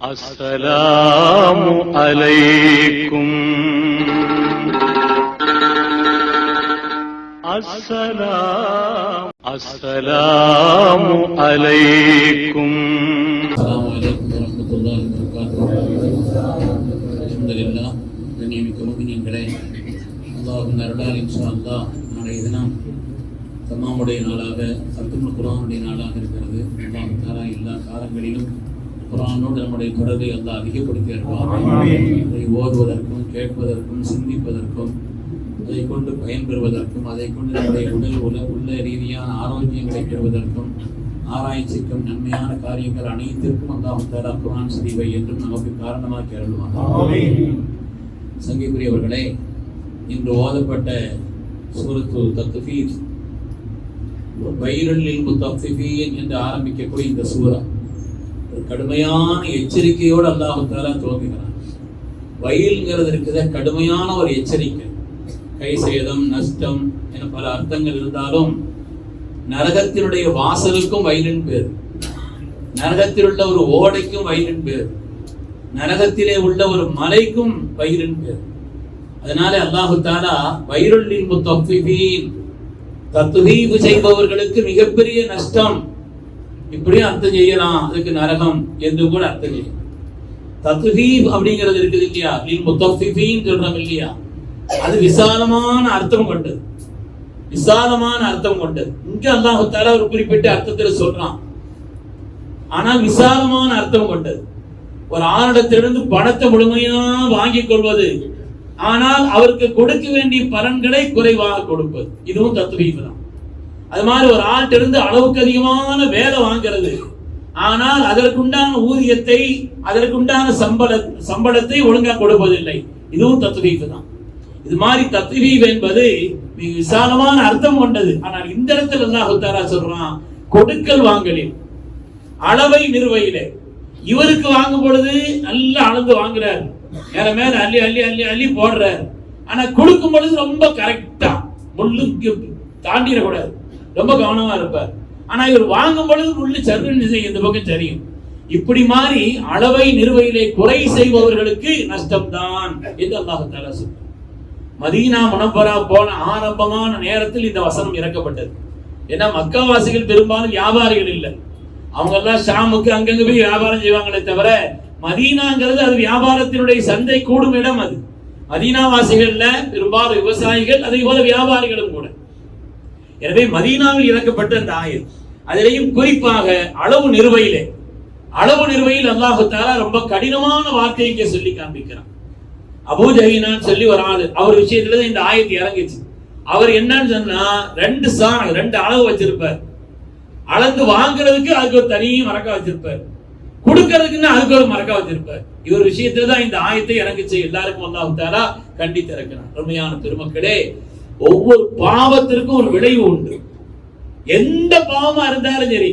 அஸ்ஸலாமு அலைக்கும். அஸ்ஸலாமு அலைக்கும். அல்ஹம்துலில்லாஹ். கண்ணியமிக்க முஃமினீன்களே, அல்லாஹ்வின் அருளால் இன்ஷா அல்லாஹ் நாளைய தினம் தமாமுடைய நாளாக சத்துல் குர்ஆனுடைய நாளாக இருக்கிறது. அல்லாஹ் தஆலா எல்லா காலங்களிலும் குர்ஆனோடு நம்முடைய தொடர்பை அல்லாஹ் அதிகப்படுத்தி இருப்பார். அதை ஓதுவதற்கும் கேட்பதற்கும் சிந்திப்பதற்கும் அதை கொண்டு பயன்பெறுவதற்கும் அதை கொண்டு நம்முடைய உள்ள ரீதியான ஆரோக்கியங்களை பெறுவதற்கும் ஆராய்ச்சிக்கும் நன்மையான காரியங்கள் அனைத்திற்கும் அல்லாஹ் தஆலா குர்ஆன் ஷரீஃபை என்றும் நமக்கு காரணமாக்கி அருள்வார். சங்கைக்குரியவர்களே, இன்று ஓதப்பட்ட சூரத்து தத்ஃபீர் வைருல் லில் முத்தஃபிஃபீன் என்று ஆரம்பிக்கக்கூடிய இந்த சூரா ஒரு கடுமையான எச்சரிக்கையோடு அல்லாஹ் தஆலா துவங்குகிறார். வயல்ங்கிறது இருக்கிற கடுமையான ஒரு எச்சரிக்கை. கை சேதம், நஷ்டம் என பல அர்த்தங்கள் இருந்தாலும் நரகத்தினுடைய வாசலுக்கும் வயலின் பேர், நரகத்தில் உள்ள ஒரு ஓடைக்கும் வயலின் பேர், நரகத்திலே உள்ள ஒரு மலைக்கும் வயலின் பேர். அதனால அல்லாஹு தஆலா வைருல் லில் முத்தஃபிஃபீன், தத்வீப் செய்பவர்களுக்கு மிகப்பெரிய நஷ்டம், இப்படியும் அர்த்தம் செய்யலாம், அதுக்கு நரகம் என்று கூட அர்த்தம் செய்யலாம். தத்வீப் அப்படிங்கிறது இருக்குது இல்லையா, லில் முத்தஃபிஃபீன் சொல்றோம் இல்லையா, அது விசாலமான அர்த்தம் கொண்டது, விசாலமான அர்த்தம் கொண்டது. இங்க அல்லாஹ் தஆலா ஒரு குறிப்பிட்ட அர்த்தத்தில் சொல்றான், ஆனால் விசாலமான அர்த்தம் கொண்டது. ஒரு ஆளிடத்திலிருந்து பணத்தை முழுமையா வாங்கிக் கொள்வது, ஆனால் அவருக்கு கொடுக்க வேண்டிய பலன்களை குறைவாக கொடுப்பது, இதுவும் தத்வீப் தான். அது மாதிரி ஒரு ஆள்கிட்ட இருந்து அளவுக்கு அதிகமான வேலை வாங்கிறது, ஆனால் அதற்குண்டான ஊதியத்தை அதற்குண்டான சம்பளத்தை ஒழுங்கா கொடுப்பதில்லை, இதுவும் தத்வீப் தான். இது மாதிரி தத்வீப் என்பது மிக விசாலமான அர்த்தம் கொண்டது. ஆனால் இந்த இடத்துல அல்லாஹ் தஆலா சொல்றான், கொடுக்கல் வாங்கலில் அளவை நிறுவையிலே. இவருக்கு வாங்கும் பொழுது நல்லா அளந்து வாங்குறார், மேல மேல அள்ளி அள்ளி அள்ளி அள்ளி போடுறார். ஆனா கொடுக்கும் பொழுது ரொம்ப கரெக்டா, முள்ளுக்கு தாண்டிடக்கூடாது, ரொம்ப கவனமா இருப்பார். ஆனா இவர் வாங்கும் பொழுது முள்ளு சர்வ இந்த பக்கம் சரியும். இப்படி மாறி அளவை நிறுவையிலே குறை செய்பவர்களுக்கு நஷ்டம்தான் என்று அல்லாஹ் தஆலா சொல்றார். மதீனா முனவ்வரா போன ஆரம்பமான நேரத்தில் இந்த வசனம் இறக்கப்பட்டது. ஏன்னா மக்காவாசிகள் பெரும்பாலும் வியாபாரிகள் இல்லை, அவங்க எல்லாம் ஷாமுக்கு அங்கங்க போய் வியாபாரம் செய்வாங்களே தவிர, மதீனாங்கிறது அது வியாபாரத்தினுடைய சந்தை கூடும் இடம். அது மதீனாவாசிகள்ல பெரும்பாலும் விவசாயிகள், அதே போல வியாபாரிகளும் கூட. எனவே மதீனாவில் இறக்கப்பட்ட அந்த ஆயத், அதிலேயும் குறிப்பாக அளவு நிறுவையில் அல்லாஹ் தஆலா ரொம்ப கடினமான வார்த்தையை இங்கே சொல்லி காண்பிக்கிறான். அபூ ஜஹீனான்னு சொல்லி ஒரு ஆளு, அவர் விஷயத்துல இந்த ஆயத்து இறங்கிச்சு. அவர் என்னன்னு சொன்னா, ரெண்டு அளவு வச்சிருப்பார். அளந்து வாங்குறதுக்கு அதுக்கு ஒரு தனி மரக்கா வச்சிருப்பார், கொடுக்கறதுக்குன்னு அதுக்கு ஒரு மரக்கா வச்சிருப்பார். இவர் விஷயத்துல தான் இந்த ஆயத்தை இறங்கிச்சு. எல்லாருக்கும் அல்லாஹ் தஆலா கண்டித்து இறக்கிறார். அருமையான பெருமக்களே, ஒவ்வொரு பாவத்திற்கும் ஒரு விளைவு உண்டு. எந்த பாவமா இருந்தாலும் சரி,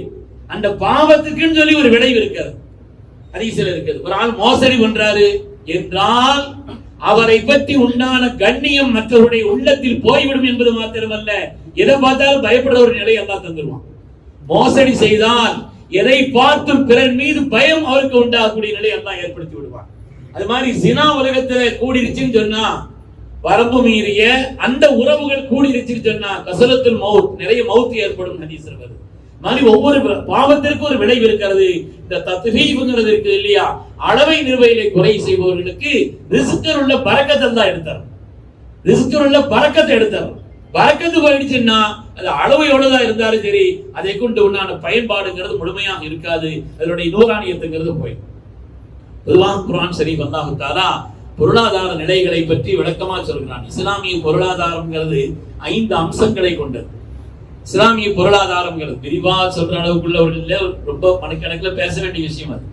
அந்த பாவத்துக்குன்னு சொல்லி ஒரு விளைவு இருக்காது. ஹதீஸ்ல இருக்குது, ஒரு ஆள் மோசடி பண்றாரு என்றால் அவரை பற்றி உண்டான கண்ணியம் மற்றவருடைய உள்ளத்தில் போய்விடும் என்பது மாத்திரமல்ல, எதை பார்த்தாலும் பயப்படுற ஒரு நிலை அல்லாஹ் தந்துருவான். மோசடி செய்தால் எதை பார்த்தும் பிறர் மீது பயம் அவருக்கு உண்டாகக்கூடிய நிலை அல்லாஹ் ஏற்படுத்தி விடுவான். அது மாதிரி ஜினா உலகத்துல கூடிருச்சுன்னு சொன்னா, வரம்பு மீறிய அந்த உறவுகள் கூடிருச்சுன்னு சொன்னா கசலத்துல் மௌத், நிறைய மௌத் ஏற்படும் ஹதீஸ்ல வருது. மாதிரி ஒவ்வொரு பாவத்திற்கும் ஒரு விளைவு இருக்கிறது. இந்த தத்வீப்ங்கிறது இருக்குது இல்லையா, அளவை நிறுவையிலே குறை செய்பவர்களுக்கு ரிஸ்கில் உள்ள பரக்கத்தை தான் எடுத்தார், ரிஸ்கில் உள்ள பரக்கத்தை எடுத்தார். பரக்கத்து போயிடுச்சுன்னா அது அளவு எவ்வளவுதான் இருந்தாலும் சரி, அதை கொண்டு உண்டான பயன்பாடுங்கிறது முழுமையாக இருக்காது, அதனுடைய நூறானியத்துங்கிறது போயிடும். பொதுவாக குர்ஆன் ஷரீஃப் அல்லாஹ் தஆலா பொருளாதார நிலைகளை பற்றி விளக்கமா சொல்கிறான். இஸ்லாமிய பொருளாதாரம்ங்கிறது 5 அம்சங்களை கொண்டது. இஸ்லாமிய பொருளாதாரம்ங்கிறது விரிவா சொல்ற அளவுக்குள்ள ரொம்ப மணிக்கணக்கில் பேச வேண்டிய விஷயம். அது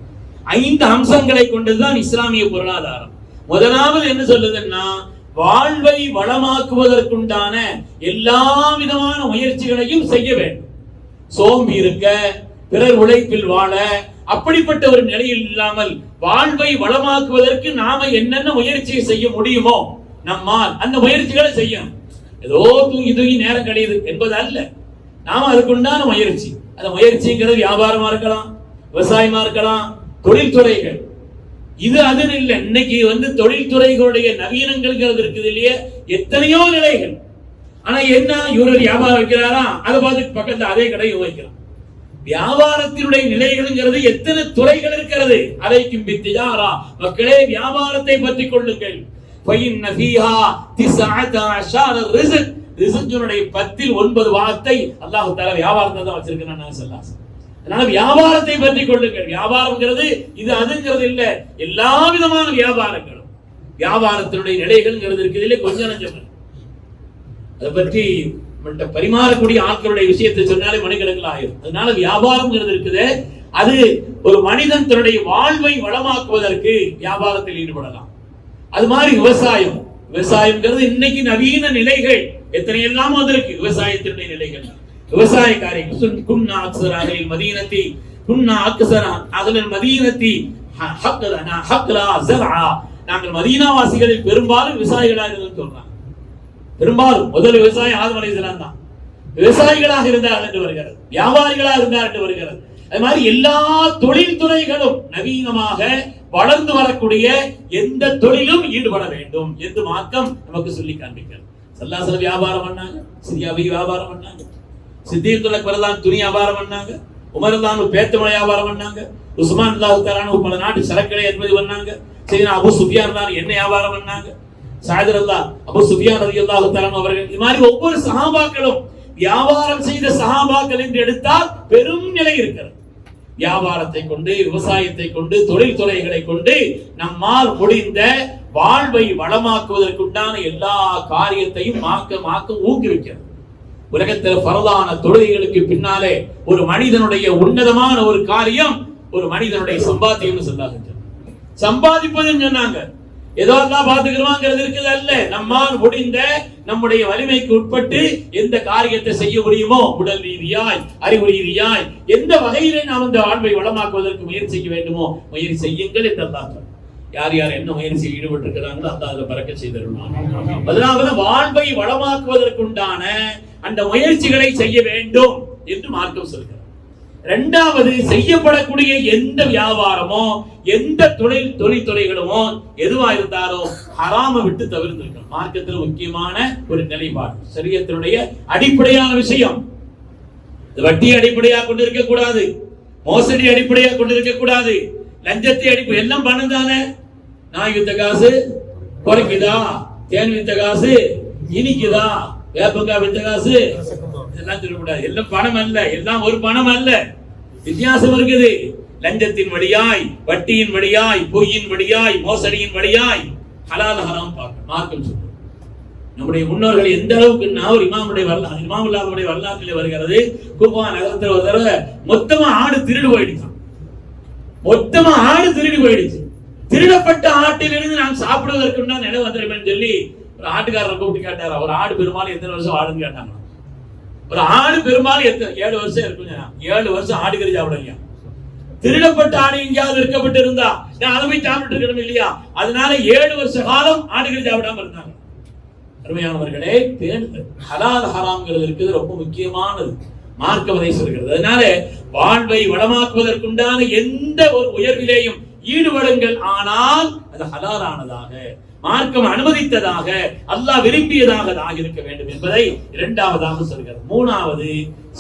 5 அம்சங்களை கொண்டதுதான் இஸ்லாமிய பொருளாதாரம். முதலாவது என்ன சொல்லுதுன்னா, வாழ்வை வளமாக்குவதற்குண்டான எல்லா விதமான முயற்சிகளையும் செய்ய வேண்டும். சோம்பி இருக்க, பிறர் உழைப்பில் வாழ, அப்படிப்பட்ட ஒரு நிலையில் இல்லாமல் வாழ்வை வளமாக்குவதற்கு நாம என்னென்ன முயற்சியை செய்ய முடியுமோ நம்மால் அந்த முயற்சிகளை செய்யணும். ஏதோ தூங்கி நேரம் கிடையாது என்பது அல்ல, நாம அதுக்குண்டான முயற்சி. அந்த முயற்சிங்கிறது வியாபாரமா இருக்கலாம், விவசாயமா இருக்கலாம், தொழில்துறைகள். இது அதுன்னு இல்லை. இன்னைக்கு தொழில்துறைகளுடைய நவீனங்கள் இருக்குது இல்லையே, எத்தனையோ நிலைகள். ஆனா என்ன, இவர் வியாபாரம் வைக்கிறாரா, அதை பார்த்து பக்கத்துல அதே கடையை வைக்கிறான். வியாபாரத்தினுடைய நிலைகள்ங்கிறது எத்தனை துறைகள் இருக்கிறது. அலைக்கும் பித்திஜாரா, மக்களே வியாபாரத்தை பற்றி கொள்ளுங்கள். ஃபைன் ஃபீஹா 19 ரிஸ்க். ரிஸ்கினுடைய 10ல் 9 வார்த்தை அல்லாஹ் தஆலா வியாபாரத்தை தான் வச்சிருக்கான். அதனால வியாபாரத்தை பற்றி கொள்ளுங்கள். வியாபாரம்ங்கிறது இது அதுங்கிறது இல்ல, எல்லா விதமான வியாபாரங்களும் வியாபாரத்தினுடைய நிலைகள்ங்கிறது இருக்குது இல்ல, கொஞ்சம் நஞ்சம். அதை பற்றி பரிமாறக்கூடிய ஆட்களுடைய விஷயத்தை சொன்னாலே மணிக்கணக்கில் ஆயிரும். அதனால வியாபாரம்ங்கிறது இருக்குது, அது ஒரு மனிதன் தன்னுடைய வாழ்வை வளமாக்குவதற்கு வியாபாரத்தில் ஈடுபடலாம். அது மாதிரி விவசாயம், விவசாயம்ங்கிறது இன்னைக்கு நவீன நிலைகள் எத்தனை எல்லாம் வந்திருக்கு. விவசாயத்தினுடைய நிலைகள், விவசாய காரியங்கள். குன்னா அக்ஸர அஹ்லில் மதீனத்தி, குன்னா அக்ஸர அஹ்லில் மதீனத்தி ஹக்லனா ஹக்லா ஸர்ஆ. நாங்கள் மதீனாவாசிகளில் பெரும்பாலும் விவசாயிகளாக இருந்தோம்னு சொல்றாங்க. பெரும்பாலும் முதல் விவசாயம் ஆதம் அலைஹிஸ்ஸலாம் தான். விவசாயிகளாக இருந்தார் என்று வருகிறது, வியாபாரிகளாக இருந்தார் என்று வருகிறது. அது மாதிரி எல்லா தொழில்துறைகளும் நவீனமாக வளர்ந்து வரக்கூடிய எந்த தொழிலும் ஈடுபட வேண்டும் என்று மார்க்கம் நமக்கு சொல்லி காண்பிக்கிறது. ஸல்லல்லாஹு அலைஹி வியாபாரம் பண்ணாங்க, சிரியாவை வியாபாரம் பண்ணாங்க, சித்தீக் அக்பர் துணி வியாபாரம் பண்ணாங்க, உமர் தான் பேத்தமலை வியாபாரம் பண்ணாங்க, உஸ்மான் ரலியல்லாஹு தஆலா பல நாட்டு சரக்குகளை ஏற்றுமதி பண்ணாங்க, சையதுனா அபூ சுஃபியான் தான் எண்ணெய் வியாபாரம் பண்ணாங்க, சஅத் அபூ சுஃபியான் ரலியல்லாஹு தஆலா அவர்கள். இது மாதிரி ஒவ்வொரு சஹாபாக்களும் வியாபாரம் செய்த சஹாபாக்கள் என்று எடுத்தால் பெரும் நிலை இருக்கிறது. வியாபாரத்தை கொண்டு, விவசாயத்தை கொண்டு, தொழில்துறைகளை கொண்டு நம்மால் முடிந்த வாழ்வை வளமாக்குவதற்குண்டான எல்லா காரியத்தையும் மாக்க ஊக்குவிக்கிறது. உலகத்தில் பரதான தொழுகைகளுக்கு பின்னாலே ஒரு மனிதனுடைய உன்னதமான ஒரு காரியம் ஒரு மனிதனுடைய சம்பாத்தியம் சொன்னாங்க. சம்பாதிப்பதுன்னு சொன்னாங்க. ஏதோ எல்லாம் பாத்துக்கிறோங்கிறது இருக்குது அல்ல. நம்மால் முடிந்த நம்முடைய வலிமைக்கு உட்பட்டு எந்த காரியத்தை செய்ய முடியுமோ, உடல் ரீதியாய், அறிவு ரீதியாய், எந்த வகையிலே நாம் இந்த வாழ்வை வளமாக்குவதற்கு முயற்சி செய்ய வேண்டுமோ முயற்சி செய்யுங்கள் என்று அல்லாஹ். யார் யார் என்ன முயற்சியில் ஈடுபட்டு இருக்கிறாங்களோ அல்லாஹ் அதுல பறக்கச் செய்திருந்தான். முதலாவது வாழ்வை வளமாக்குவதற்குண்டான அந்த முயற்சிகளை செய்ய வேண்டும் என்று மார்க்கம் சொல்கிறார். இரண்டாவது, செய்யப்படக்கூடிய எந்த வியாபாரமோ எந்த தொழில்துறைகளுமோ எதுவா இருந்தாலும் ஹராமை விட்டு தவிர்த்திருக்கணும். மார்க்கத்தில் முக்கியமான ஒரு நிலைப்பாடு, ஷரியத்தினுடைய அடிப்படையான விஷயம். வட்டி அடிப்படையாக கொண்டிருக்க கூடாது, மோசடி அடிப்படையாக கொண்டிருக்க கூடாது, லஞ்சத்தை அடிப்படை. எல்லாம் பணம் தானே. நாய் வித்த காசு குறைக்குதா, தேன் வித்த காசு இனிக்குதா, வேப்பங்காய் வித்த காசு இதெல்லாம் சொல்லக்கூடாது. எல்லாம் பணம் அல்ல, எல்லாம் ஒரு பணம் அல்ல, வித்தியாசம் இருக்குது. லஞ்சத்தின் வழியாய், வட்டியின் வழியாய், பொய்யின் வழியாய், மோசடியின் வழியாய் ஹலால் ஹராம் பார்க்க மார்க்கம் சொல்லுது. நம்முடைய முன்னோர்கள் எந்த அளவுக்கு ஒரு இமாமுடைய வரலாற்றிலே வருகிறது. குபா நகரத்தில் ஒரு தடவை மொத்தமா ஆடு திருடு போயிடுச்சு. மொத்தமா ஆடு திருடி போயிடுச்சு. திருடப்பட்ட ஆட்டிலிருந்து நாம் சாப்பிடுவதற்கு நினைவு வந்துருமேன்னு சொல்லி ஒரு ஆட்டுக்காரரை கூப்பிட்டு கேட்டாரு. ஒரு ஆடு பெரும்பாலும் எத்தனை வருஷம் ஆடுன்னு கேட்டாங்க. ஒரு ஆடு பெரும்பாலும் 7 வருஷம் இருக்குங்க. 7 வருஷம் ஆடுகறி சாப்பிடுங்க. திருடப்பட்ட ஆடு எங்கேயாவது இருக்கப்பட்டு இருந்தா அதை போய் சாப்பிட்டு இருக்கணும் இல்லையா? அதனால 7 வருஷ காலம் ஆடுகறி சாப்பிடாம இருந்தாங்க. அருமையானவர்களே, ஹலால் ஹராம்ங்கிறது இருக்குது, ரொம்ப முக்கியமானது. மார்க்கம் அதை சொல்கிறது. அதனால வாழ்வை வளமாக்குவதற்குண்டான எந்த ஒரு உயர்விலேயும் ஈடுபடுங்கள், ஆனால் அது ஹலாலானதாக, மார்க்கம் அனுமதித்ததாக, அல்லாஹ் விரும்பியதாக இருக்க வேண்டும் என்பதை இரண்டாவதாக சொல்கிறது. மூணாவது,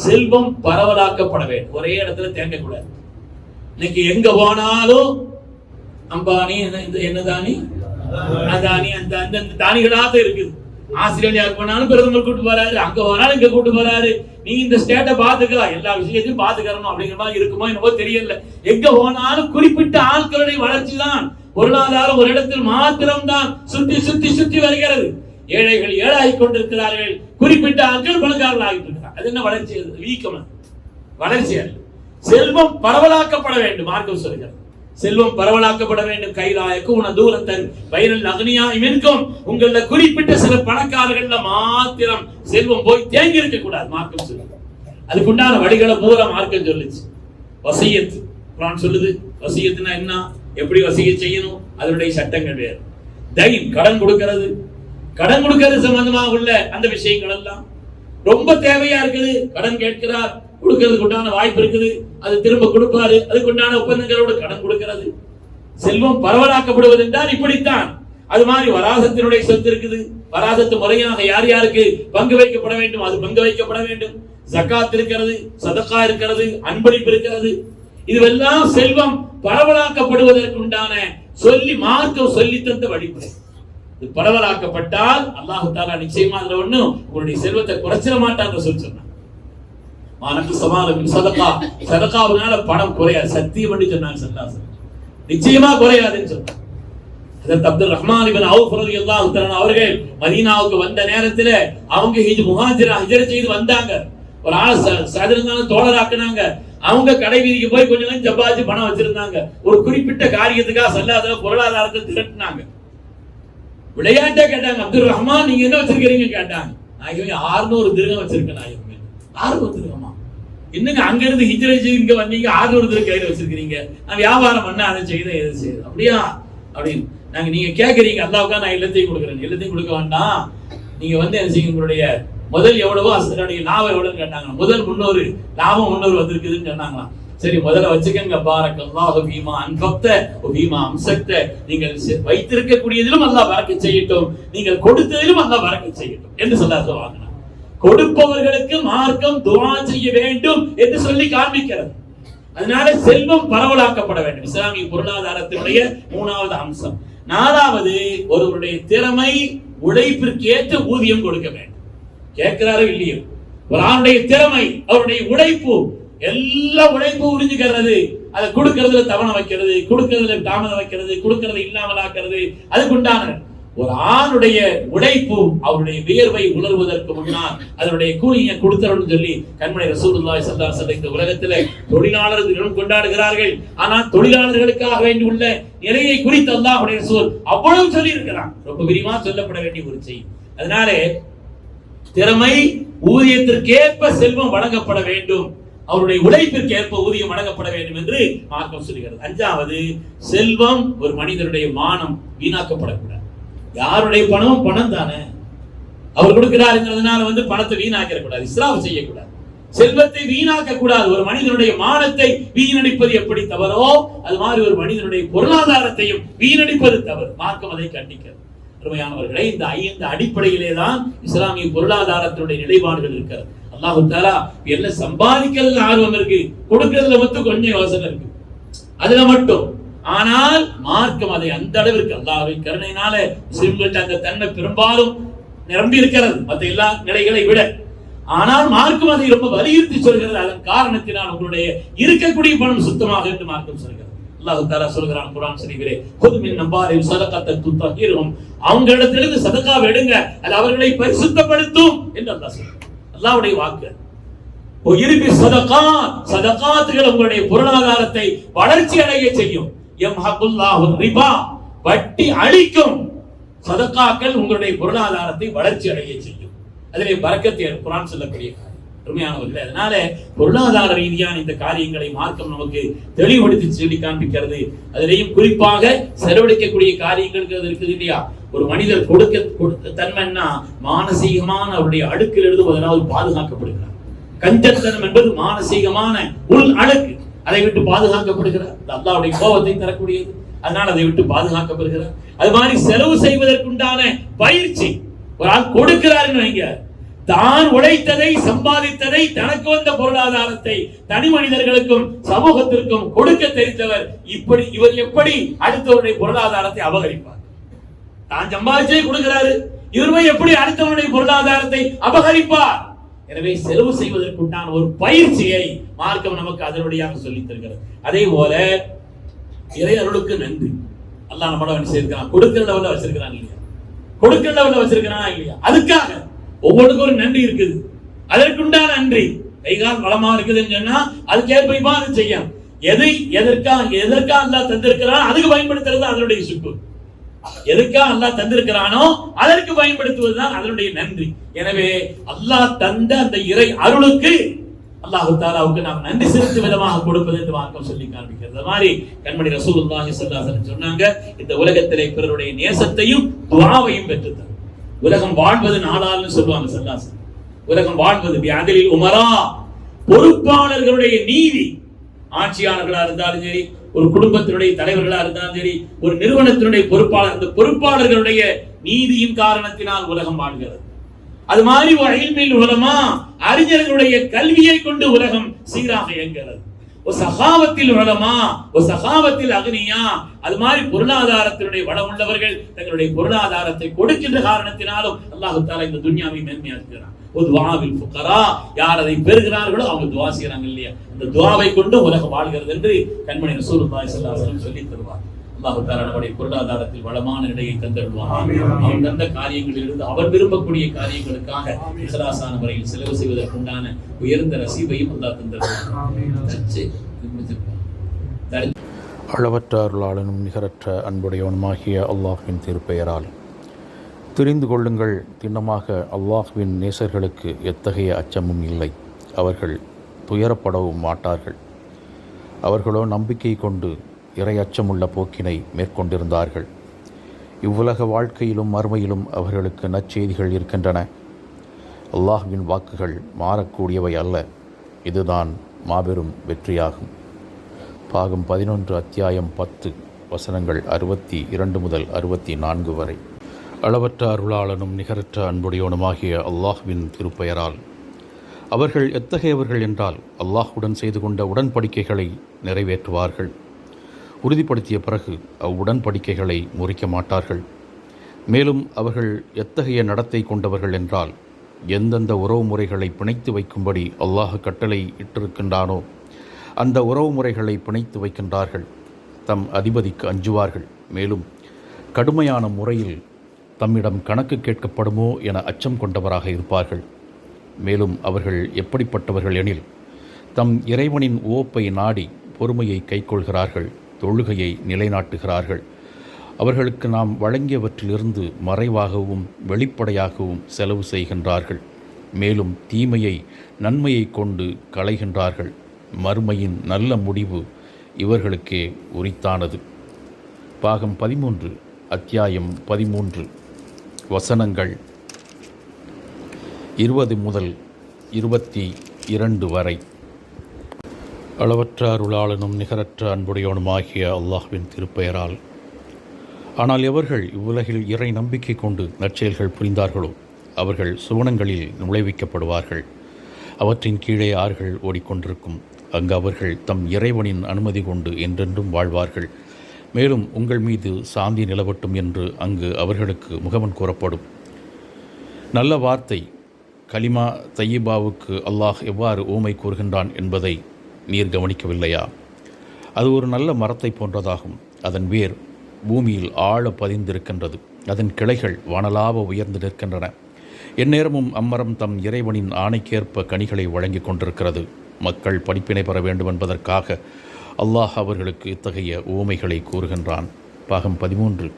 செல்வம் பரவலாக்கப்பட வேண்டும், ஒரே இடத்துல தேங்கக்கூடாது. இன்னைக்கு எங்க போனாலும் அம்பானி, என்ன தானி, அதானி, அந்த தானிகளாக இருக்குது. ஆஸ்திரேலியாவுக்கு போனாலும் பிரதமர் கூட்டு போறாரு, அங்க போனாலும் இங்க கூட்டு போறாரு. நீ இந்த ஸ்டேட்டை பாத்துக்கலாம், எல்லா விஷயத்தையும் பாத்துக்கணும் அப்படிங்கிற மாதிரி இருக்குமோ என்னவோ தெரியல. எங்க போனாலும் குறிப்பிட்ட ஆட்களுடைய வளர்ச்சி தான், பொருளாதாரம் ஒரு இடத்தில் மாத்திரம்தான் சுத்தி சுத்தி சுத்தி வருகிறது. ஏழைகள் ஏழாகிக் கொண்டிருக்கிறார்கள், குறிப்பிட்ட ஆட்கள் பணக்காரர்கள் ஆகிட்டு இருக்கிறார். அது என்ன வளர்ச்சி? வீக்கம், வளர்ச்சி அல்ல. செல்வம் பரவலாக்கப்பட வேண்டும். மார்க்கம் சொல்கிறது, செல்வம் பரவலாக்கப்பட வேண்டும். கைலாயக்கு உன தூரத்தன் பைனல் அக்னியாய் மின்கும். உங்கள குறிப்பிட்ட சில பணக்காரர்கள்ல மாத்திரம் செல்வம் போய் தேங்கி இருக்க கூடாது. மார்க்கம் சொல்லுது. அதுக்குண்டான வழிகளை பூரா மார்க்கம் சொல்லுச்சு. வசியத் குர்ஆன் சொல்லுது. வசியத்துனா என்ன, எப்படி வசியத் செய்யணும், அதனுடைய சட்டங்கள் வேறு. தைன், கடன் கொடுக்கிறது, கடன் கொடுக்கிறது சம்பந்தமாக உள்ள அந்த விஷயங்கள் எல்லாம் ரொம்ப தேவையா இருக்குது. கடன் கேட்கிறார், கொடுக்கிறதுக்கு உண்டான வாய்ப்பு இருக்குது, அது திரும்ப கொடுப்பாரு, அதுக்கு உண்டான ஒப்பந்தங்களோடு கடன் கொடுக்கிறது. செல்வம் பரவலாக்கப்படுவது என்றால் இப்படித்தான். அது மாதிரி வராசத்தினுடைய சொத்து இருக்குது. வராசத்து முறையாக யார் யாருக்கு பங்கு வைக்கப்பட வேண்டும் அது பங்கு வைக்கப்பட வேண்டும். ஜகாத் இருக்கிறது, சதகா இருக்கிறது, அன்பளிப்பு இருக்கிறது. இதுவெல்லாம் செல்வம் பரவலாக்கப்படுவதற்குண்டான மார்க்கம் சொல்லி தந்த வழிமுறை. இது பரவலாக்கப்பட்டால் அல்லாஹ் தஆலா நிச்சயமா அதுல ஒண்ணு உங்களுடைய செல்வத்தை குறைச்சிட மாட்டான்னு சொல்லி சொன்னான். மானக்கு சமாளமின் சதகா, சதகாவுனால பணம் குறையாது, சத்தியம் பண்ணி சொன்னாங்க ஸல்லல்லாஹு அலைஹி வஸல்லம். நிச்சயமா குறையாதுன்னு சொன்னாங்க. ஹஜ்ரத் அப்துல் ரஹ்மான் இப்னு அவுஃப் ரலியல்லாஹு தஆலா அவர்கள் மதீனாவுக்கு வந்த நேரத்துல அவங்க ஹிஜ்ரத் செய்து வந்தாங்க. ஒரு ஆளை சாதிரனால தோழராக்குனாங்க. அவங்க கடை வீதிக்கு போய் கொஞ்சம் ஜப்பாஜி பணம் வச்சிருந்தாங்க. ஒரு குறிப்பிட்ட காரியத்துக்காக சல்லாத பொருளாதாரத்தை திரட்டினாங்க. விளையாட்டா கேட்டாங்க, அப்துல் ரஹ்மான் நீங்க என்ன வச்சிருக்கீங்க கேட்டாங்க. நான் 600 திர்ஹம் வச்சிருக்கேன். நான் 600 திர்ஹமா? என்னங்க அங்க இருந்து ஹிஜ்ரத் செய்து இங்க வந்தீங்க 600 திர்ஹம் கையில வச்சிருக்கீங்க? நான் வியாபாரம் பண்ண அதை செய்த எது செய்யுது அப்படியா அப்படின்னு நாங்க நீங்க கேட்கறீங்க. அல்லாவுக்கா நான் எல்லாத்தையும் கொடுக்குறேன். எல்லாத்தையும் கொடுக்க வேண்டாம். நீங்க என்ன செய்யுங்க, உங்களுடைய முதல் எவ்வளவோ அதனுடைய லாபம் எவ்வளவுன்னு கேட்டாங்க. முதல் 300 லாபம் 300 வந்திருக்குதுன்னு சொன்னாங்களாம். சரி முதல்ல வச்சுக்கங்க. பாரக்கல்லாஹு ஃபீமா அன்ஃபக்த வ ஃபீமா அம்சக்த. நீங்கள் வைத்திருக்கக்கூடியதிலும் அல்லாஹ் பரக்கத் செய்யட்டும், நீங்கள் கொடுத்ததிலும் அல்லாஹ் பரக்கத் செய்யட்டும் என்று சொல்லுவாங்க. கொடுப்பவர்களுக்கு மார்க்கம் துஆ செய்ய வேண்டும் என்று சொல்லி காண்பிக்கிறது. அதனால செல்வம் பரவலாக்கப்பட வேண்டும். இஸ்லாமிய பொருளாதாரத்தினுடைய 3வது அம்சம். 4வது ஒருவருடைய திறமை உழைப்பிற்கு ஏற்ற ஊதியம் கொடுக்க வேண்டும். கேட்கிறாரோ இல்லையோ, ஒரு ஆளுடைய திறமை அவருடைய உழைப்பு எல்லா உழைப்பு உறிஞ்சுக்கிறது, அதை கொடுக்கறதுல தவணை வைக்கிறது, கொடுக்கறதுல தாமதம் வைக்கிறது, கொடுக்கறதை இல்லாமல் ஆக்கிறது, அதுக்கு உண்டான ஒரு ஆணுடைய உழைப்பு அவருடைய வியர்வை உணர்வதற்கு முன்னால் அதனுடைய கூலியை கொடுத்தவர்கள் சொல்லி கண்மணி ரசூலுல்லாஹி ஸல்லல்லாஹு அலைஹி வஸல்லம் இந்த உலகத்திலே தொழிலாளர் தினம் கொண்டாடுகிறார்கள். ஆனால் தொழிலாளர்களுக்காக வேண்டி உள்ள நிலையை குறித்து அல்லாஹ்வுடைய ரசூல் அவ்வளவு சொல்லி இருக்கிறார். ரொம்ப விரிவா சொல்லப்பட வேண்டிய ஒரு செய்தி. அதனால திறமை ஊதியத்திற்கேற்ப செல்வம் வழங்கப்பட வேண்டும், அவருடைய உழைப்பிற்கு ஏற்ப ஊதியம் வழங்கப்பட வேண்டும் என்று மார்க்கம் சொல்கிறது. 5வது செல்வம் ஒரு மனிதனுடைய மானம் வீணாக்கப்படக்கூடாது. யாருடைய பணம் பணம் தானே, அவர் கொடுக்கிறாருங்கிறதுனால பணத்தை வீணாக்க கூடாது, இஸ்ராஃப் செய்யக்கூடாது, செல்வத்தை வீணாக்க கூடாது. ஒரு மனிதனுடைய மானத்தை வீணடிப்பது எப்படி தவறோ அது மாதிரி ஒரு மனிதனுடைய பொருளாதாரத்தையும் வீணடிப்பது தவறு. மார்க்கம் அதை கண்டிக்கிறது. அருமையானவர்களே, இந்த 5 அடிப்படையிலே தான் இஸ்லாமிய பொருளாதாரத்தினுடைய நிலைப்பாடுகள் இருக்கிறது. அல்லாஹ் தஆலா எல்லாம் சம்பாதிக்கிறதுல ஆர்வம் இருக்கு, கொடுக்கிறதுல மட்டும் கொஞ்சம் யோசனை இருக்கு, அதுல மட்டும். ஆனால் மார்க்கம் அதை அந்த அளவிற்கு அல்லாஹ்வின் கருணையினால முஸ்லிம்கள்ட்ட அந்த தன்மை பெரும்பாலும் நிரம்பி இருக்கிறது மற்ற எல்லா நிலைகளை விட. ஆனால் மார்க்கம் அதை ரொம்ப வலியுறுத்தி சொல்கிறது. அதன் காரணத்தினால் உங்களுடைய இருக்கக்கூடிய பணம் சுத்தமாக என்று மார்க்கம் சொல்கிறது. அல்லாஹ் தஆலா சொல்கிறான் குர்ஆன் ஷரீஃபிலே, "குது மின் அம்வாலிஹிம் ஸதகத்தன் துத்தஹிருஹும்." அவங்களிடத்திலிருந்து சதகாவை எடுங்க, அது அவர்களை பரிசுத்தப்படுத்தும் என்று அல்லாஹ் சொல்றான். அல்லாஹ்வுடைய வாக்கு. ஒயிர்பி ஸதகாத், சதகாத்துகள் உங்களுடைய பொருளாதாரத்தை வளர்ச்சி அடைய செய்யும். யம்ஹகுல்லாஹு ரிபா, வட்டி அழிக்கும். சதகாக்கள் உங்களுடைய பொருளாதாரத்தை வளர்ச்சி அடைய செய்யும். அதிலே பரக்கத் குர்ஆன் சொல்லக்கூடிய அருமையானவர்களே, அதனால பொருளாதார ரீதியான இந்த காரியங்களை மார்க்கம் நமக்கு தெளிவுபடுத்தி சொல்லி காண்பிக்கிறது. அதிலேயும் குறிப்பாக செலவழிக்கக்கூடிய காரியங்கள் இருக்குது இல்லையா. ஒரு மனிதர் கொடுக்க தன்மைன்னா மானசீகமான அவருடைய அடுக்கிலிருந்து முதலாவது பாதுகாக்கப்படுகிறார். கஞ்சத்தனம் என்பது மானசீகமான உள் அழுக்கு, அதை விட்டு பாதுகாக்கப்படுகிறார். அல்லாஹ்வுடைய கோபத்தை தரக்கூடியது, அதனால அதை விட்டு பாதுகாக்கப்படுகிறார். அது மாதிரி செலவு செய்வதற்குண்டான பயிற்சி. ஒரு ஆள் கொடுக்கிறாருன்னு வைங்க, தான் உழைத்ததை சம்பாதித்ததை தனக்கு வந்த பொருளாதாரத்தை தனி மனிதர்களுக்கும் சமூகத்திற்கும் கொடுக்க தெரிந்தவர். இவர் எப்படி அடுத்தவருடைய பொருளாதாரத்தை அபகரிப்பார்? தான் சம்பாதிச்சே கொடுக்கிறாரு, இவர் எப்படி அடுத்தவருடைய பொருளாதாரத்தை அபகரிப்பார்? எனவே செலவு செய்வதற்குண்டான ஒரு பயிற்சியை மார்க்கம் நமக்கு அதனுடையாக சொல்லித் தருகிறது. அதே போல இறை அருளுக்கு நன்றி. அல்லாஹ் நம்மள செய்திருக்கான், கொடுக்கிற லெவல்ல வச்சிருக்கிறான் இல்லையா, கொடுக்கிற லெவல்ல வச்சிருக்கிறானா இல்லையா, அதுக்காக ஒவ்வொருக்கும் ஒரு நன்றி இருக்குது. அதற்குண்டான நன்றி. கைகால் பலமா இருக்குதுன்னு சொன்னா அதுக்கேற்ப இபாதத் செய்யணும். எதற்காக அல்லாஹ் தந்திருக்கிறானோ அதுக்கு பயன்படுத்துறது அதனுடைய சுக்கு. எதுக்காக அல்லாஹ் தந்திருக்கிறானோ அதற்கு பயன்படுத்துவதுதான் அதனுடைய நன்றி. எனவே அல்லாஹ் தந்த அந்த இறை அருளுக்கு அல்லாஹ் தஆலாவுக்கு நாம் நன்றி செலுத்தும் விதமாக கொடுப்பது என்று மார்க்கம் சொல்லி காண்பிக்கிறது. அது மாதிரி கண்மணி ரசூலுல்லாஹி ஸல்லல்லாஹு அலைஹி வஸல்லம் சொன்னாங்க, இந்த உலகத்திலே பிறருடைய நேசத்தையும் துஆவையும் பெற்றுத்தரும். உலகம் வாழ்வது நாளால்னு சொல்லுவாங்க ஸல்லல்லாஹு அலைஹி வஸல்லம். உலகம் வாழ்வது பிஅதிலில் உமரா, பொறுப்பாளர்களுடைய நீதி. ஆட்சியாளர்களா இருந்தாலும் சரி, ஒரு குடும்பத்தினுடைய தலைவர்களா இருந்தாலும் சரி, ஒரு நிறுவனத்தினுடைய பொறுப்பாளர், அந்த பொறுப்பாளர்களுடைய நீதியின் காரணத்தினால் உலகம் வாழ்கிறது. அது மாதிரி இல்மில் உலமா, அறிஞர்களுடைய கல்வியை கொண்டு உலகம் சீராக இயங்குகிறது. ஒரு சகாவத்தில் உலமா, ஒரு சகாவத்தில் அக்னியா, அது மாதிரி பொருளாதாரத்தினுடைய வளம் உள்ளவர்கள் தங்களுடைய பொருளாதாரத்தை கொடுக்கின்ற காரணத்தினாலும் அல்லாஹ் தஆலா இந்த துன்யாவை மேன்மையாக்குகிறார். ஒரு துஆவில் ஃபுகரா, யார் அதை பெறுகிறார்களோ அவங்க துஆ செய்றாங்க இல்லையா, அந்த துஆவை கொண்டு உலகம் வாழ்கிறது என்று கண்மணி ரசூலுல்லாஹி ஸல்லல்லாஹு அலைஹி வஸல்லம் சொல்லி தருவார். அல்லாஹ் தஆலா நம்முடைய பொருளாதாரத்தில் வளமான நிலையை தந்தருள்வார். அவன் தந்த காரியங்களிலிருந்து அவர் விரும்பக்கூடிய காரியங்களுக்காக இஹ்லாஸான முறையில் செலவு செய்வதற்குண்டான உயர்ந்த ரசீபையும் அல்லாஹ் தந்தருள்வார். அளவற்ற அருளாளனும் நிகரற்ற அன்புடையவனுமாகிய அல்லாஹ்வின் திருப்பெயரால் தெரிந்து கொள்ளுங்கள், திண்ணமாக அல்லாஹ்வின் நேசர்களுக்கு எத்தகைய அச்சமும் இல்லை. அவர்கள் துயரப்படவும் மாட்டார்கள். அவர்களோ நம்பிக்கை கொண்டு இறை அச்சமுள்ள போக்கினை மேற்கொண்டிருந்தார்கள். இவ்வுலக வாழ்க்கையிலும் மறுமையிலும் அவர்களுக்கு நற்செய்திகள் இருக்கின்றன. அல்லாஹ்வின் வாக்குகள் மாறக்கூடியவை அல்ல. இதுதான் மாபெரும் வெற்றியாகும். பாகம் 11 அத்தியாயம் 10 வசனங்கள் 62 முதல் 64 வரை. அளவற்ற அருளாளனும் நிகரற்ற அன்புடையோனுமாகிய அல்லாஹ்வின் திருப்பெயரால் அவர்கள் எத்தகையவர்கள் என்றால், அல்லாஹுடன் செய்து கொண்ட உடன்படிக்கைகளை நிறைவேற்றுவார்கள். உறுதிப்படுத்திய பிறகு அவ்வுடன்படிக்கைகளை முறிக்க மாட்டார்கள். மேலும் அவர்கள் எத்தகைய நடத்தை கொண்டவர்கள் என்றால், எந்தெந்த உறவு முறைகளை பிணைத்து வைக்கும்படி அல்லாஹ் கட்டளை இட்டிருக்கின்றானோ அந்த உறவு முறைகளை பிணைத்து வைக்கின்றார்கள். தம் அதிபதிக்கு அஞ்சுவார்கள். மேலும் கடுமையான முறையில் தம்மிடம் கணக்கு கேட்கப்படுமோ என அச்சம் கொண்டவராக இருப்பார்கள். மேலும் அவர்கள் எப்படிப்பட்டவர்கள் எனில், தம் இறைவனின் உவப்பை நாடி பொறுமையை கைக்கொள்கிறார்கள், தொழுகையை நிலைநாட்டுகிறார்கள். அவர்களுக்கு நாம் வழங்கியவற்றிலிருந்து மறைவாகவும் வெளிப்படையாகவும் செலவு செய்கின்றார்கள். மேலும் தீமையை நன்மையை கொண்டு களைகின்றார்கள். மறுமையின் நல்ல முடிவு இவர்களுக்கே உரித்தானது. பாகம் 13 அத்தியாயம் 13 வசனங்கள் 20 முதல் 22 வரை. அளவற்ற அருளாளனும் நிகரற்ற அன்புடையோனுமாகிய அல்லாஹ்வின் திருப்பெயரால் ஆனால் எவர்கள் இவ்வுலகில் இறை நம்பிக்கை கொண்டு நற்செயல்கள் புரிந்தார்களோ அவர்கள் சுவனங்களில் நுழைவிக்கப்படுவார்கள். அவற்றின் கீழே ஆறுகள் ஓடிக்கொண்டிருக்கும். அங்கு அவர்கள் தம் இறைவனின் அனுமதி கொண்டு என்றென்றும் வாழ்வார்கள். மேலும் உங்கள் மீது சாந்தி நிலவட்டும் என்று அங்கு அவர்களுக்கு முகமன் கூறப்படும். நல்ல வார்த்தை கலிமா தய்யிபாவுக்கு அல்லாஹ் எவ்வாறு ஊமை கூறுகின்றான் என்பதை நீர் கவனிக்கவில்லையா? அது ஒரு நல்ல மரத்தை போன்றதாகும். அதன் வேர் பூமியில் ஆழ பதிந்திருக்கின்றது. அதன் கிளைகள் வானலாவ உயர்ந்து நிற்கின்றன. எந்நேரமும் அம்மரம் தம் இறைவனின் ஆணைக்கேற்ப கனிகளை வழங்கி கொண்டிருக்கிறது. மக்கள் படிப்பினை பெற வேண்டும் என்பதற்காக அல்லாஹ் அவர்களுக்கு இத்தகைய உவமைகளை கூறுகின்றான். பாகம் 13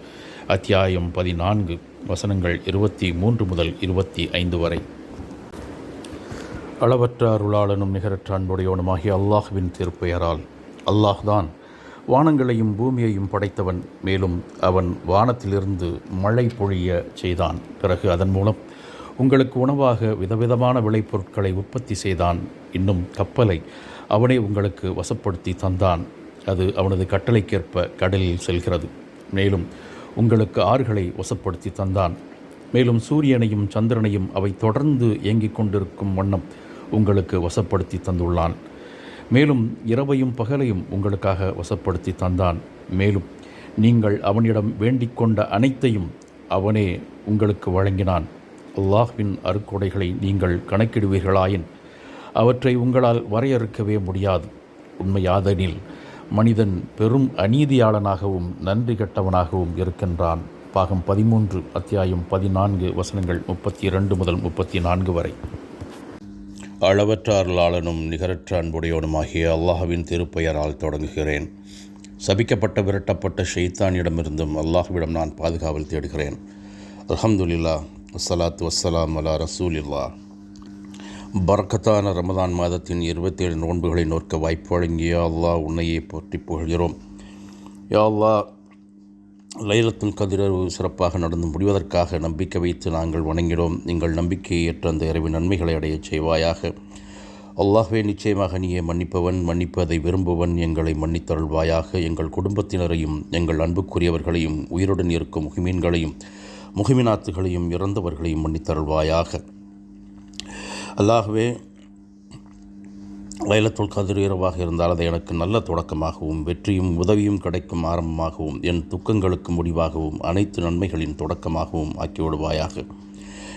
அத்தியாயம் 14 வசனங்கள் 23 முதல் 25 வரை. அளவற்ற அருளாளனும் நிகரற்ற அன்புடையோனுமாகிய அல்லாஹ்வின் திருப்பெயரால் அல்லாஹ்தான் வானங்களையும் பூமியையும் படைத்தவன். மேலும் அவன் வானத்திலிருந்து மழை பொழிய செய்தான். பிறகு அதன் மூலம் உங்களுக்கு உணவாக விதவிதமான விளைபொருட்களை உற்பத்தி செய்தான். இன்னும் கப்பலை அவனே உங்களுக்கு வசப்படுத்தி தந்தான். அது அவனது கட்டளைக்கேற்ப கடலில் செல்கிறது. மேலும் உங்களுக்கு ஆறுகளை வசப்படுத்தி தந்தான். மேலும் சூரியனையும் சந்திரனையும் அவை தொடர்ந்து இயங்கிக் கொண்டிருக்கும் வண்ணம் உங்களுக்கு வசப்படுத்தி தந்துள்ளான். மேலும் இரவையும் பகலையும் உங்களுக்காக வசப்படுத்தி தந்தான். மேலும் நீங்கள் அவனிடம் வேண்டிக் கொண்ட அனைத்தையும் அவனே உங்களுக்கு வழங்கினான். அல்லாஹ்வின் அருக்கொடைகளை நீங்கள் கணக்கிடுவீர்களாயின் அவற்றை உங்களால் வரையறுக்கவே முடியாது. உண்மையாதனில் மனிதன் பெரும் அநீதியாளனாகவும் நன்றி கெட்டவனாகவும் இருக்கின்றான். பாகம் 13 அத்தியாயம் 14 வசனங்கள் 32 முதல் 34 வரை. அளவற்ற அருளாளனும் நிகரற்ற அன்புடையோனுமாகிய அல்லாஹ்வின் திருப்பெயரால் தொடங்குகிறேன். சபிக்கப்பட்ட விரட்டப்பட்ட ஷைத்தானிடமிருந்தும் அல்லாஹ்விடம் நான் பாதுகாவல் தேடுகிறேன். அல்ஹம்துலில்லாஹ், வஸ்ஸலாத்து வஸ்ஸலாம் அலா ரசூலில்லா. பரக்கத்தான ரமதான் மாதத்தின் 27 நோன்புகளை நோக்க வாய்ப்பு வழங்கிய அல்லாஹ் உன்னையே போற்றி புகழ்கிறோம். யா அல்லாஹ், லைலத்துல் கதிர் சிறப்பாக நடந்து முடிவதற்காக நம்பிக்கை வைத்து நாங்கள் வணங்கினோம். நீங்கள் நம்பிக்கையை ஏற்ற அந்த இரவின் நன்மைகளை அடைய செய்வாயாக. அல்லாஹ்வே, நிச்சயமாக நீயே மன்னிப்பவன், மன்னிப்பதை விரும்புவன். எங்களை மன்னித்தருள்வாயாக. எங்கள் குடும்பத்தினரையும் எங்கள் அன்புக்குரியவர்களையும் உயிருடன் இருக்கும் முஹ்மீன்களையும் முஹ்மினாத்துகளையும் இறந்தவர்களையும் மன்னித்தருள்வாயாக. அல்லாஹ்வே, லைலத்துல் கத்ர் இரவாக இருந்தால் அதை எனக்கு நல்ல தொடக்கமாகவும் வெற்றியும் உதவியும் கிடைக்கும் ஆரம்பமாகவும் என் துக்கங்களுக்கு முடிவாகவும் அனைத்து நன்மைகளின் தொடக்கமாகவும் ஆக்கிவிடுவாயாக.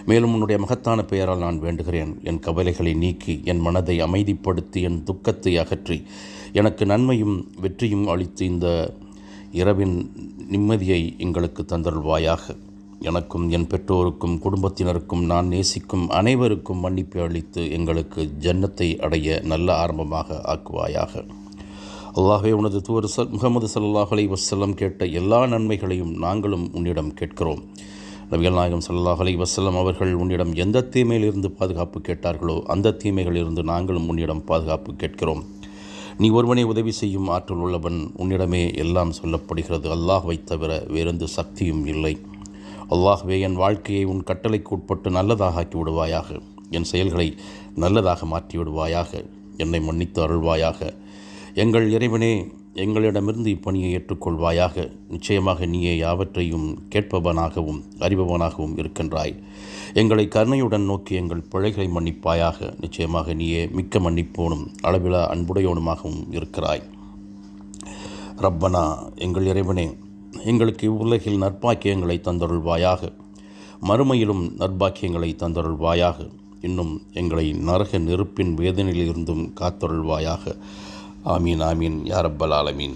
மேலும் உன்னுடைய மகத்தான பெயரால் நான் வேண்டுகிறேன், என் கவலைகளை நீக்கி என் மனதை அமைதிப்படுத்தி என் துக்கத்தை அகற்றி எனக்கு நன்மையும் வெற்றியும் அளித்து இந்த இரவின் நிம்மதியை எங்களுக்கு தந்தருள்வாயாக. எனக்கும் என் பெற்றோருக்கும் குடும்பத்தினருக்கும் நான் நேசிக்கும் அனைவருக்கும் மன்னிப்பு அளித்து எங்களுக்கு ஜன்னத்தை அடைய நல்ல ஆரம்பமாக ஆக்குவாயாக. அல்லாஹ்வே, உனது தூதர் முஹம்மது ஸல்லல்லாஹு அலைஹி வஸல்லம் கேட்ட எல்லா நன்மைகளையும் நாங்களும் உன்னிடம் கேட்கிறோம். நபிகள் நாயகம் ஸல்லல்லாஹு அலைஹி வஸல்லம் அவர்கள் உன்னிடம் எந்த தீமையிலிருந்து பாதுகாப்பு கேட்டார்களோ அந்த தீமைகளிலிருந்து நாங்களும் உன்னிடம் பாதுகாப்பு கேட்கிறோம். நீ ஒருவனே உதவி செய்யும் ஆற்றல் உள்ளவன், உன்னிடமே எல்லாம் சொல்லப்படுகிறது. அல்லாஹ்வை தவிர வேறெந்த சக்தியும் இல்லை. அல்லாஹ்வே, என் வாழ்க்கையை உன் கட்டளைக்கு உட்பட்டு நல்லதாக ஆக்கி விடுவாயாக. என் செயல்களை நல்லதாக மாற்றி விடுவாயாக. என்னை மன்னித்து அருள்வாயாக. எங்கள் இறைவனே, எங்களிடமிருந்து இப்பணியை ஏற்றுக்கொள்வாயாக. நிச்சயமாக நீயே யாவற்றையும் கேட்பவனாகவும் அறிபவனாகவும் இருக்கின்றாய். எங்களை கருணையுடன் நோக்கி எங்கள் பிழைகளை மன்னிப்பாயாக. நிச்சயமாக நீயே மிக்க மன்னிப்போனும் அளவிலா அன்புடையோனுமாகவும் இருக்கிறாய். ரப்பனா, எங்கள் இறைவனே, எங்களுக்கு இவ்வுலகில் நற்பாக்கியங்களை தந்தருள்வாயாக. மறுமையிலும் நற்பாக்கியங்களை தந்தருள்வாயாக. இன்னும் எங்களை நரக நெருப்பின் வேதனையிலிருந்தும் காத்தருள்வாயாக. ஆமீன் ஆமீன் யா ரப்பல் ஆலமீன்.